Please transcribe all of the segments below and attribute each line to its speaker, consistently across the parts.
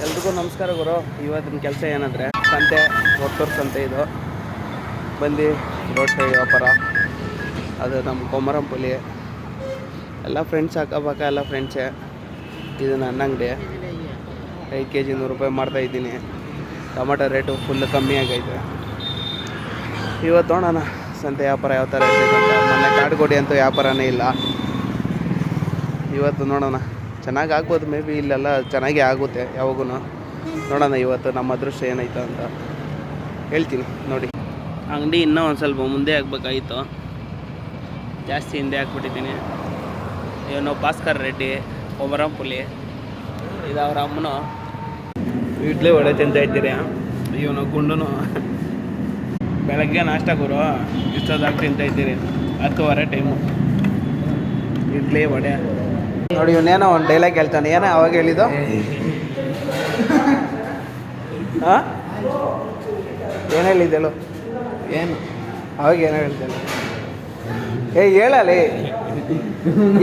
Speaker 1: ಎಲ್ರಿಗೂ ನಮಸ್ಕಾರ ಗುರು. ಇವತ್ತಿನ ಕೆಲಸ ಏನಂದರೆ ಸಂತೆ, ಹೊಟ್ಟೂರು ಸಂತೆ. ಇದು ಬಂದು ರೋಡ್ ಸೈಡ್ ವ್ಯಾಪಾರ. ಅದು ನಮ್ಮ ಕೊಮರಂಪುಲಿ ಎಲ್ಲ ಫ್ರೆಂಡ್ಸ್, ಅಕ್ಕಪಕ್ಕ ಎಲ್ಲ ಫ್ರೆಂಡ್ಸೇ. ಇದು ನನ್ನ ಅಂಗಡಿ. 5 kg 100 ರೂಪಾಯಿ ಮಾಡ್ತಾಯಿದ್ದೀನಿ. ಟೊಮೆಟೊ ರೇಟು ಫುಲ್ ಕಮ್ಮಿ ಆಗೈತೆ. ಇವತ್ತು ನೋಡೋಣ ಸಂತೆ ವ್ಯಾಪಾರ ಯಾವ ಥರ ಇರ್ತೈತೆ ಅಂತ. ಮೊನ್ನೆ ಕಾಡುಗೋಡಿ ಅಂತೂ ವ್ಯಾಪಾರನೇ ಇಲ್ಲ. ಇವತ್ತು ನೋಡೋಣ, ಚೆನ್ನಾಗಿ ಆಗ್ಬೋದು. ಮೇ ಬಿ ಇಲ್ಲೆಲ್ಲ ಚೆನ್ನಾಗೇ ಆಗುತ್ತೆ ಯಾವಾಗೂ. ನೋಡೋಣ ಇವತ್ತು ನಮ್ಮ ಅದೃಷ್ಟ ಏನಾಯ್ತು ಅಂತ ಹೇಳ್ತೀನಿ ನೋಡಿ. ಅಂಗಡಿ ಇನ್ನೂ ಒಂದು ಸ್ವಲ್ಪ ಮುಂದೆ ಹಾಕ್ಬೇಕಾಗಿತ್ತು, ಜಾಸ್ತಿ ಹಿಂದೆ ಹಾಕ್ಬಿಟ್ಟಿದ್ದೀನಿ. ಇವನು ಭಾಸ್ಕರ್ ರೆಡ್ಡಿ, ಕೊಮರಂಪುಲಿ. ಇದು ಅವ್ರ ಅಮ್ಮನು. ಇಡ್ಲಿ ವಡೆ ತಿಂತಾ ಇದ್ದೀರಿ. ಇವನು ಗುಂಡನು ಬೆಳಗ್ಗೆ ನಾಷ್ಟ ಗುರು, ಇಷ್ಟೊತ್ತಾಗಿ ತಿಂತಾ ಇದ್ದೀರಿ. 10:15 ಟೈಮು. ಇಡ್ಲಿ ವಡೆ ನೋಡಿ. ಇವನೇನೋ ಒಂದು ಡೈಲಾಗ್ ಹೇಳ್ತಾನೆ. ಏನೋ ಅವಾಗ ಹೇಳಿದ್ದು? ಹಾಂ, ಏನು ಹೇಳಿದ್ದೆಳು? ಏನು ಅವಾಗ ಏನೋ ಹೇಳ್ತೇನೆ? ಹೇಳಲಿ,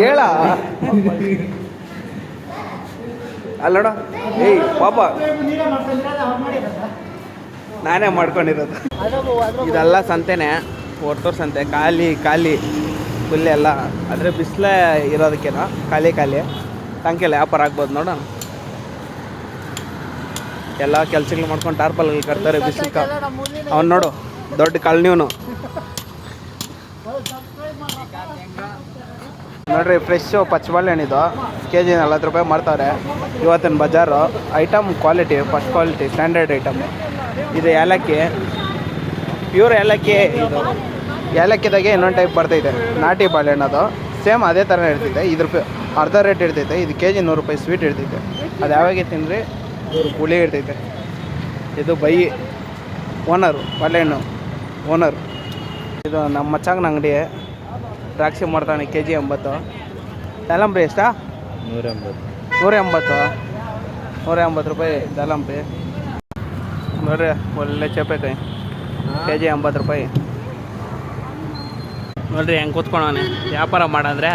Speaker 1: ಹೇಳ. ಅಲ್ಲ ನೋಡ, ಪಾಪ ನಾನೇ ಮಾಡ್ಕೊಂಡಿರೋದು. ಇದೆಲ್ಲ ಸಂತೆನೇ, ಹೊಟ್ಟೂರು ಸಂತೆ. ಖಾಲಿ ಫುಲ್ ಎಲ್ಲ. ಆದರೆ ಬಿಸಿಲೇ ಇರೋದಕ್ಕೇನೋ ಖಾಲಿ ತಂಕೆಲ್ಲ ವ್ಯಾಪಾರ ಆಗ್ಬೋದು. ನೋಡೋಣ. ಎಲ್ಲ ಕೆಲ್ಸಗಳು ಮಾಡ್ಕೊಂಡು ಟಾರ್ಪಲ್ಗಳು ಕಟ್ತಾರೆ ಬಿಸಿಲ್ಕ. ಅವ್ನು ನೋಡು, ದೊಡ್ಡ ಕಳ್ನೀವನು ನೋಡ್ರಿ. ಫ್ರೆಶ್ಶು ಪಚ್ಚಬಾಳೆಹಣ್ಣಿದು kg 40 ರೂಪಾಯಿ ಮಾಡ್ತಾರೆ ಇವತ್ತಿನ ಬಜಾರು. Item quality, first quality, standard item. ಇದು ಏಲಕ್ಕಿ, ಪ್ಯೂರ್ ಏಲಕ್ಕಿ. ಇದು ಏಲಕ್ಕಿದಾಗೆ ಇನ್ನೊಂದು ಟೈಪ್ ಬರ್ತೈತೆ, ನಾಟಿ ಬಾಳೆಹಣ್ಣು. ಅದು ಸೇಮ್ ಅದೇ ಥರ ಇರ್ತೈತೆ. ಇದ್ರ ಅರ್ಧ ರೇಟ್ ಇರ್ತೈತೆ. ಇದು kg 100 ರೂಪಾಯಿ ಸ್ವೀಟ್ ಇರ್ತೈತೆ. ಅದು ಯಾವಾಗೆ ತಿನ್ನಿರಿ ಹುಳಿ ಇರ್ತೈತೆ. ಇದು ಬೈ ಓನರು, ಬಾಳೆಹಣ್ಣು ಓನರು. ಇದು ನಮ್ಮ ಮಚ್ಚಾಗನ ಅಂಗಡಿ. ದ್ರಾಕ್ಷಿ ಮಾಡ್ತಾನೆ kg 80. ದಾಳಂಬ್ರಿ ಎಷ್ಟಾ? 180 ರೂಪಾಯಿ ದಾಳಂಬ್ರಿ. ನೋಡ್ರಿ, ಒಳ್ಳೆ ಚೇಪೆಕಾಯಿ kg 80 ರೂಪಾಯಿ. ನೋಡ್ರಿ ಹೆಂಗೆ ಕೂತ್ಕೊಂಡವನೆ ವ್ಯಾಪಾರ ಮಾಡಂದ್ರೆ.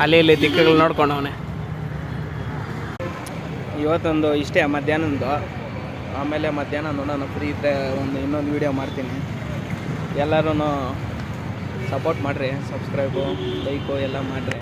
Speaker 1: ಅಲ್ಲಿ ಇಲ್ಲಿ ದಿಕ್ಕುಗಳು ನೋಡ್ಕೊಂಡವನೆ. ಇವತ್ತೊಂದು ಇಷ್ಟೇ ಮಧ್ಯಾಹ್ನದ್ದು. ಆಮೇಲೆ ಮಧ್ಯಾಹ್ನ ನೋಡೋಣ, ಫ್ರೀ ಇದ್ದರೆ ಇನ್ನೊಂದು ವೀಡಿಯೋ ಮಾಡ್ತೀನಿ. ಎಲ್ಲರೂ ಸಪೋರ್ಟ್ ಮಾಡಿರಿ, ಸಬ್ಸ್ಕ್ರೈಬು, ಲೈಕು ಎಲ್ಲ ಮಾಡಿರಿ.